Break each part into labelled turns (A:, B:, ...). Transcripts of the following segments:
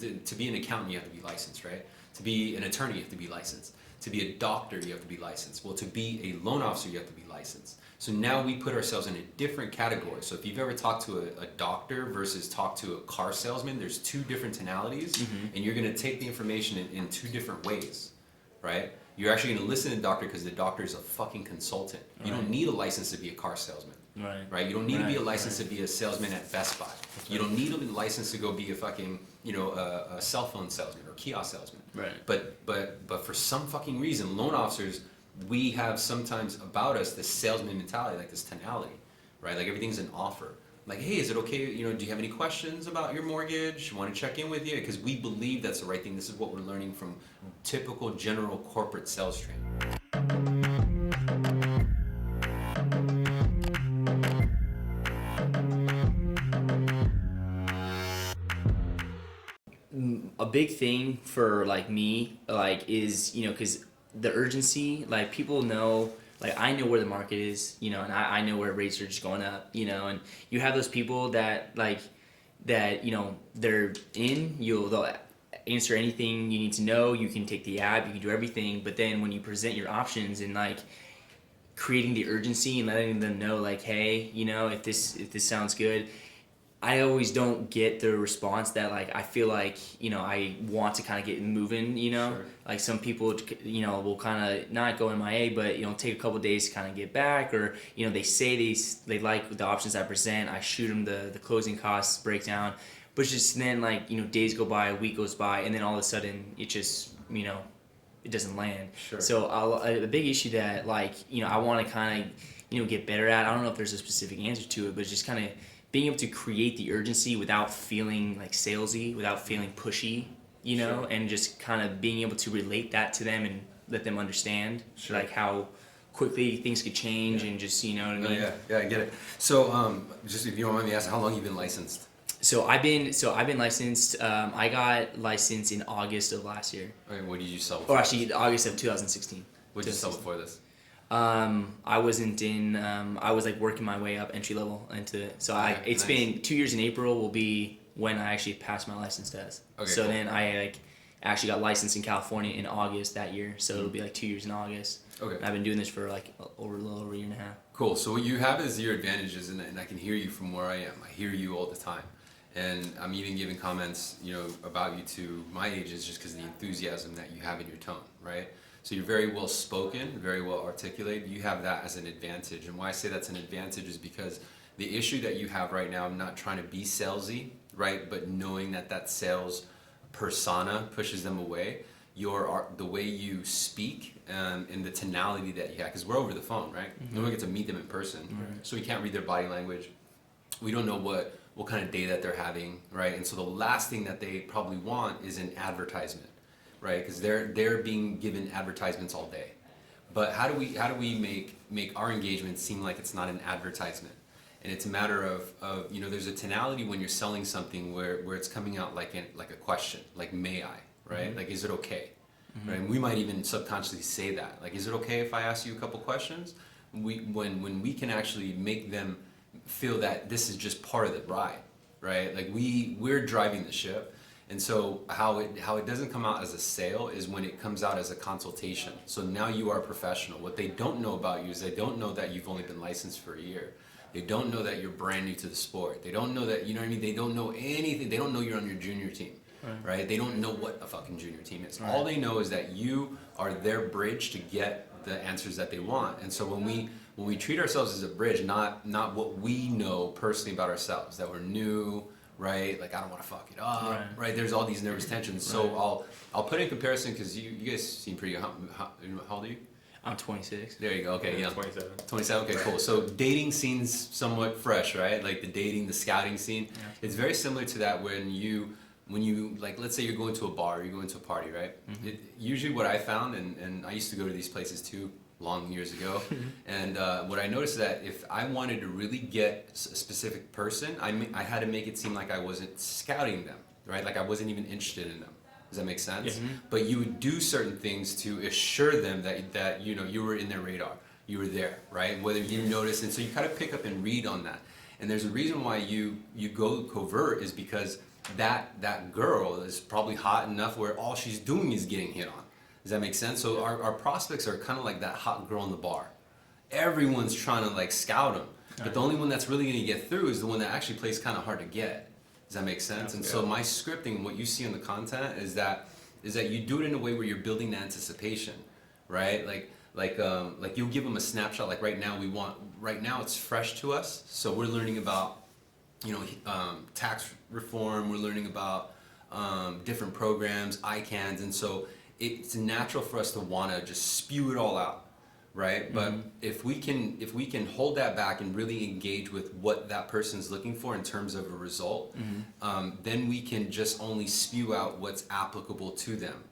A: to be an accountant, you have to be licensed, right? To be an attorney, you have to be licensed. To be a doctor, you have to be licensed. Well, to be a loan officer, you have to be licensed. So now we put ourselves in a different category. So if you've ever talked to a doctor versus talked to a car salesman, there's two different tonalities, and you're going to take the information in two different ways, right? You're actually going to listen to the doctor because the doctor is a fucking consultant. You don't need a license to be a car salesman. Right? You don't need to be a license to be a salesman at Best Buy. You don't need a license to go be a fucking, a cell phone salesman or kiosk salesman. But for some fucking reason, loan officers, we have sometimes about us this salesman mentality, like this tonality, right? Like everything's an offer. Like, hey, is it okay? Do you have any questions about your mortgage? Want to check in with you? Because we believe that's the right thing. This is what we're learning from typical general corporate sales training.
B: A big thing for like me, like is, because the urgency, like people know, like I know where the market is, and I know where rates are just going up, and you have those people that they're in, they'll answer anything you need to know, you can take the app, you can do everything, but then when you present your options and like creating the urgency and letting them know like, hey, if this sounds good, I always don't get the response that like I feel like I want to kind of get moving. Sure. Like some people will kind of not go MIA, but take a couple days to kind of get back, or they say they like the options I present. I shoot them the closing costs breakdown, but just then like days go by, a week goes by, and then all of a sudden it just it doesn't land.
A: Sure.
B: So a big issue that like I want to kind of get better at. I don't know if there's a specific answer to it, but just kind of being able to create the urgency without feeling like salesy, without feeling pushy,
A: Sure.
B: and just kind of being able to relate that to them and let them understand
A: Sure.
B: like how quickly things could change and just, what I mean?
A: Yeah, I get it. So, just if you don't mind me asking, how long have you been licensed?
B: So I've been licensed. I got licensed in August of last year.
A: Okay, what did you sell before?
B: Or actually, August of 2016.
A: What did you sell before this?
B: I wasn't in. I was like working my way up entry level into it. So it's been 2 years in April. Will be when I actually passed my license test.
A: Okay.
B: So
A: cool.
B: then I actually got licensed in California in August that year. So it'll be like 2 years in August.
A: Okay.
B: And I've been doing this for like a little over a year and a half.
A: Cool. So what you have is your advantages, and I can hear you from where I am. I hear you all the time. And I'm even giving comments, about you to my ages just because of the enthusiasm that you have in your tone, right? So you're very well spoken, very well articulated. You have that as an advantage. And why I say that's an advantage is because the issue that you have right now, I'm not trying to be salesy, right? But knowing that sales persona pushes them away. The way you speak and the tonality that you have, because we're over the phone, right? No one gets to meet them in person.
B: Right.
A: So we can't read their body language. We don't know what kind of day that they're having, right? And so the last thing that they probably want is an advertisement, right? Because they're being given advertisements all day. But how do we make our engagement seem like it's not an advertisement? And it's a matter of there's a tonality when you're selling something where it's coming out like a question, like may I, right? Like is it okay, right? And we might even subconsciously say that, like is it okay if I ask you a couple questions? When we can actually make them feel that this is just part of the ride, right? Like we're driving the ship. And so how it doesn't come out as a sale is when it comes out as a consultation. So now you are a professional. What they don't know about you is they don't know that you've only been licensed for a year. They don't know that you're brand new to the sport. They don't know that, they don't know anything. They don't know you're on your junior team, right? They don't know what a fucking junior team is. Right. All they know is that you are their bridge to get the answers that they want. And so when we treat ourselves as a bridge, not what we know personally about ourselves, that we're new, right? Like I don't want to fuck it up, right? There's all these nervous tensions. So I'll put in comparison because you guys seem pretty. How old are you?
B: I'm 26.
A: There you go. Okay, yeah.
C: 27.
A: 27. Okay, cool. So dating scene's somewhat fresh, right? Like the scouting scene. Yeah. It's very similar to that when you like, let's say you're going to a bar, or you're going to a party, right? Usually what I found, and I used to go to these places too, long years ago, and what I noticed is that if I wanted to really get a specific person, I had to make it seem like I wasn't scouting them, right? Like I wasn't even interested in them. Does that make sense? Yeah. But you would do certain things to assure them that you were in their radar, you were there, right? Whether you notice, and so you kind of pick up and read on that. And there's a reason why you go covert is because that girl is probably hot enough where all she's doing is getting hit on. Does that make sense? So our prospects are kind of like that hot girl in the bar. Everyone's trying to like scout them, but the only one that's really going to get through is the one that actually plays kind of hard to get. Does that make sense? And so my scripting, what you see in the content is that you do it in a way where you're building the anticipation, right? Like you'll give them a snapshot. Like right now it's fresh to us, so we're learning about tax reform. We're learning about different programs, ICANNs, and so it's natural for us to want to just spew it all out, right? But if we can hold that back and really engage with what that person's looking for in terms of a result, then we can just only spew out what's applicable to them,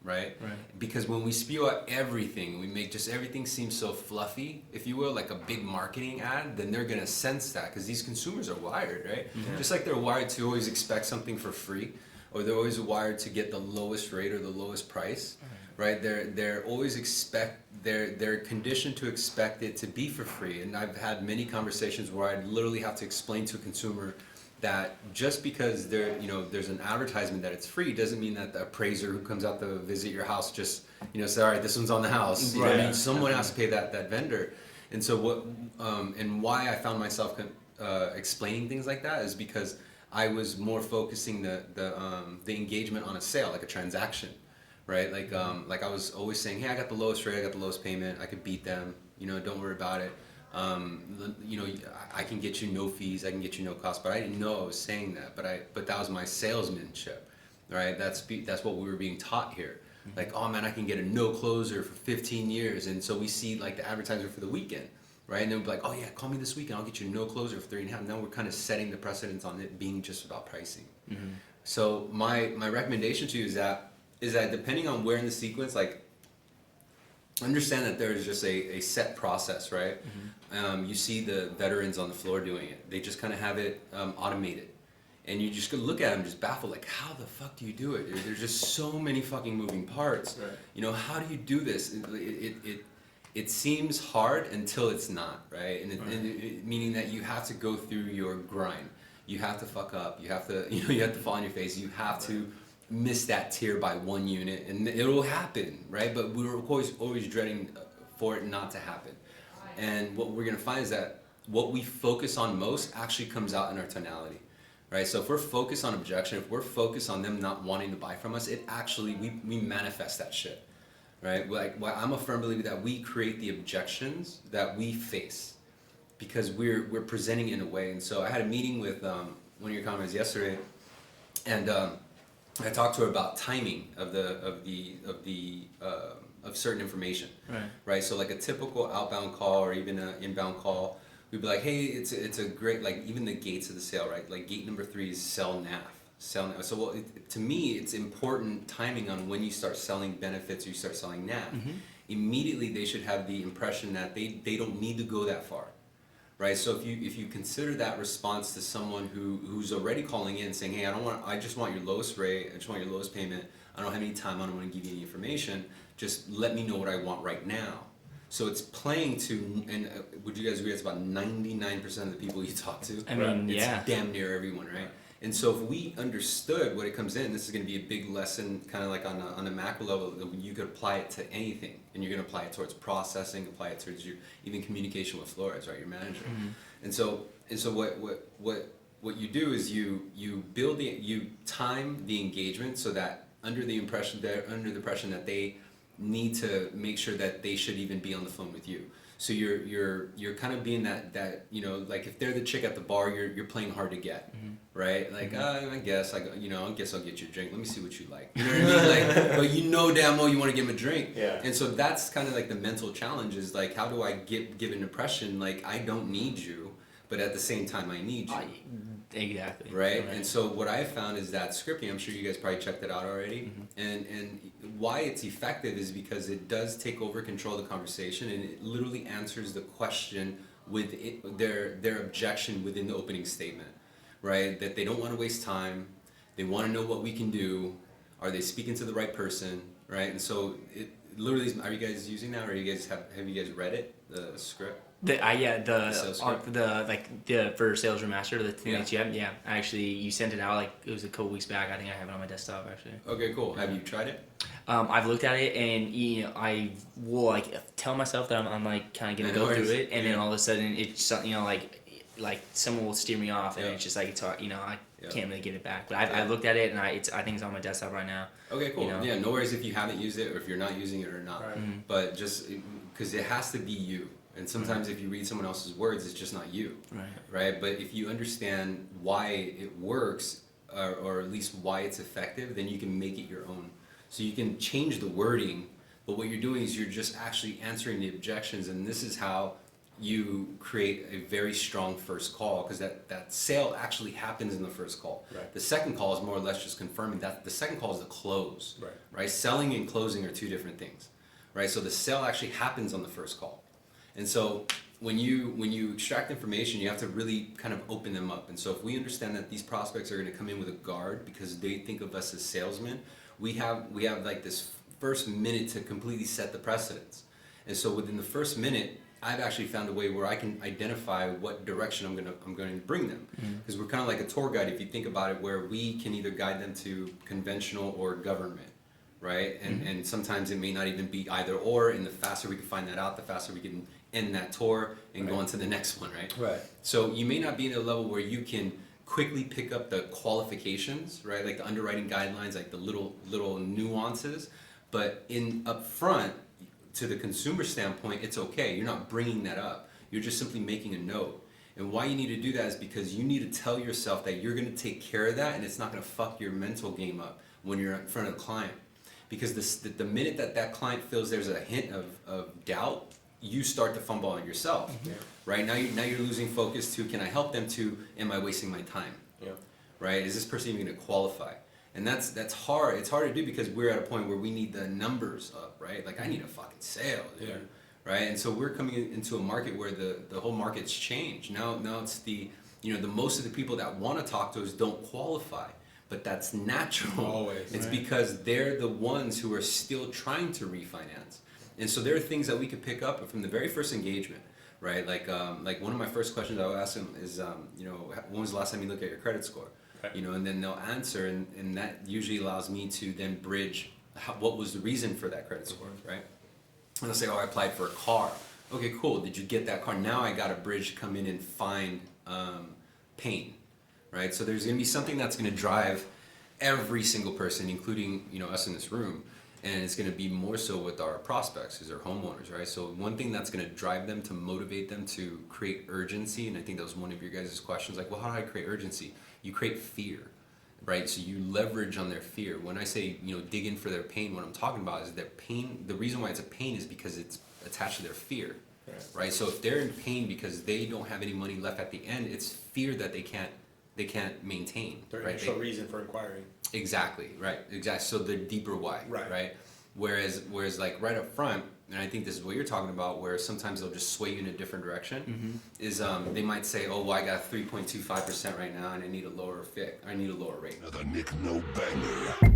A: right? Because when we spew out everything, we make just everything seem so fluffy, if you will, like a big marketing ad, then they're gonna sense that, because these consumers are wired, right? Just like they're wired to always expect something for free, or they're always wired to get the lowest rate or the lowest price, right? They're always they're conditioned to expect it to be for free. And I've had many conversations where I literally have to explain to a consumer that just because there's an advertisement that it's free doesn't mean that the appraiser who comes out to visit your house just say, all right, this one's on the house. You know what I mean? Someone has to pay that vendor. And so what and why I found myself explaining things like that is because I was more focusing the engagement on a sale, like a transaction, right? Like I was always saying, hey, I got the lowest rate, I got the lowest payment, I could beat them. Don't worry about it. I can get you no fees, I can get you no cost, but I didn't know I was saying that, but that was my salesmanship, right? That's what we were being taught here. Like, oh man, I can get a no closer for 15 years, and so we see like the advertisement for the weekend, right? And then we'll be like, oh yeah, call me this weekend, I'll get you a no closer for 3.5. Now we're kind of setting the precedence on it being just about pricing. So my recommendation to you is that depending on where in the sequence, like, understand that there is just a set process, right? You see the veterans on the floor doing it. They just kind of have it automated. And you just go look at them just baffled, like, how the fuck do you do it? There's just so many fucking moving parts. Right. How do you do this? It seems hard until it's not, right? And meaning that you have to go through your grind. You have to fuck up. You have to, you have to fall on your face. You have to miss that tier by 1 unit, and it will happen, right? But we were always dreading for it not to happen. And what we're gonna find is that what we focus on most actually comes out in our tonality, right? So if we're focused on objection, if we're focused on them not wanting to buy from us, it actually, we manifest that shit, right? Like, well, I'm a firm believer that we create the objections that we face because we're presenting in a way. And so I had a meeting with one of your comments yesterday, and I talked to her about timing of certain information, right? So like a typical outbound call or even an inbound call, we'd be like, hey, it's a great, like, even the gates of the sale, right? Like gate number 3 is sell NAF. So to me, it's important timing on when you start selling benefits or you start selling NAF. Immediately they should have the impression that they don't need to go that far. Right, so if you consider that response to someone who's already calling in saying, hey, I just want your lowest rate, I just want your lowest payment, I don't have any time, I don't want to give you any information, just let me know what I want right now. So it's playing to, and would you guys agree it's about 99% of the people you talk to?
B: I mean,
A: it's
B: yeah.
A: damn near everyone, right? And so if we understood what it comes in, this is going to be a big lesson, kind of like on a macro level, that you could apply it to anything, and you're going to apply it towards processing, apply it towards your even communication with Flores, right, your manager. And so what you do is you time the engagement so that under the impression that they need to make sure that they should even be on the phone with you. So you're kind of being that like if they're the chick at the bar, you're playing hard to get, right? Like I guess I'll get you a drink. Let me see what you like. You know what I mean? Like, but damn well you want to give them a drink. Yeah. And so that's kind of like the mental challenge is like, how do I give an impression like I don't need you, but at the same time I need you.
B: Exactly.
A: Right? And so what I found is that scripting, I'm sure you guys probably checked it out already, and why it's effective is because it does take over control of the conversation, and it literally answers the question with their objection within the opening statement, right? That they don't want to waste time, they want to know what we can do, are they speaking to the right person, right? And so it literally, are you guys using that, or have you guys read it, the script? sales script?
B: For Sales Remastered, the thing
A: Yeah.
B: that you have, yeah. Actually, you sent it out like it was a couple weeks back. I think I have it on my desktop actually.
A: Okay, cool. Have you tried it?
B: I've looked at it and I will like tell myself that I'm like kind of gonna
A: No
B: go through
A: worries.
B: it, and then all of a sudden it's something like someone will steer me off, and
A: Yeah.
B: it's just like it's hard, I
A: Yeah.
B: can't really get it back. But I've
A: Yeah.
B: looked at it and I think it's on my desktop right now.
A: Okay, cool.
B: You know?
A: Yeah, no worries if you haven't used it or if you're not using it or not.
C: Right.
A: But just because it has to be you. And sometimes if you read someone else's words, it's just not you.
B: Right.
A: Right? But if you understand why it works, or at least why it's effective, then you can make it your own. So you can change the wording, but what you're doing is you're just actually answering the objections, and this is how you create a very strong first call, because that sale actually happens in the first call.
C: Right.
A: The second call is more or less just confirming that. The second call is the close.
C: Right.
A: Selling and closing are two different things, right? So the sale actually happens on the first call. And so when you extract information, you have to really kind of open them up. And so if we understand that these prospects are going to come in with a guard because they think of us as salesmen, we have like this first minute to completely set the precedence. And so within the first minute, I've actually found a way where I can identify what direction I'm going to bring them, because we're kind of like a tour guide if you think about it, where we can either guide them to conventional or government, right? And sometimes it may not even be either or, and the faster we can find that out, the faster we can end that tour and go on to the next one, right?
C: Right.
A: So you may not be at a level where you can quickly pick up the qualifications, right? Like the underwriting guidelines, like the little nuances, but in up front, to the consumer standpoint, it's okay. You're not bringing that up. You're just simply making a note. And why you need to do that is because you need to tell yourself that you're going to take care of that, and it's not going to fuck your mental game up when you're in front of the client. Because the minute that client feels there's a hint of doubt, you start to fumble on yourself.
C: Yeah.
A: Right? Now you're losing focus to, can I help them, to, am I wasting my time?
C: Yeah.
A: Right? Is this person even going to qualify? And that's hard. It's hard to do because we're at a point where we need the numbers up, right? Like, I need a fucking sale, dude.
C: Yeah.
A: Right? And so we're coming into a market where the whole market's changed. Now it's the most of the people that want to talk to us don't qualify. But that's natural.
C: Always.
A: It's
C: Right.
A: because they're the ones who are still trying to refinance. And so there are things that we could pick up from the very first engagement, right? Like one of my first questions I would ask them is, when was the last time you looked at your credit score?
C: Right.
A: And then they'll answer, and that usually allows me to then bridge what was the reason for that credit score, right? And they'll say, oh, I applied for a car. Okay, cool. Did you get that car? Now I got a bridge to come in and find pain, right? So there's going to be something that's going to drive every single person, including us in this room, and it's going to be more so with our prospects, because they're homeowners, right? So one thing that's going to drive them, to motivate them to create urgency, and I think that was one of your guys' questions, like, well, how do I create urgency? You create fear, right? So you leverage on their fear. When I say, dig in for their pain, what I'm talking about is their pain. The reason why it's a pain is because it's attached to their fear, right? So if they're in pain because they don't have any money left at the end, it's fear that they can't maintain,
C: Their
A: right?
C: initial reason for inquiring.
A: Exactly, right, exactly. So the deeper why,
C: Right.
A: Whereas like right up front, and I think this is what you're talking about, where sometimes they'll just sway you in a different direction, is they might say, oh, well, I got 3.25% right now and I need a lower rate.
D: Another Nick No Banger.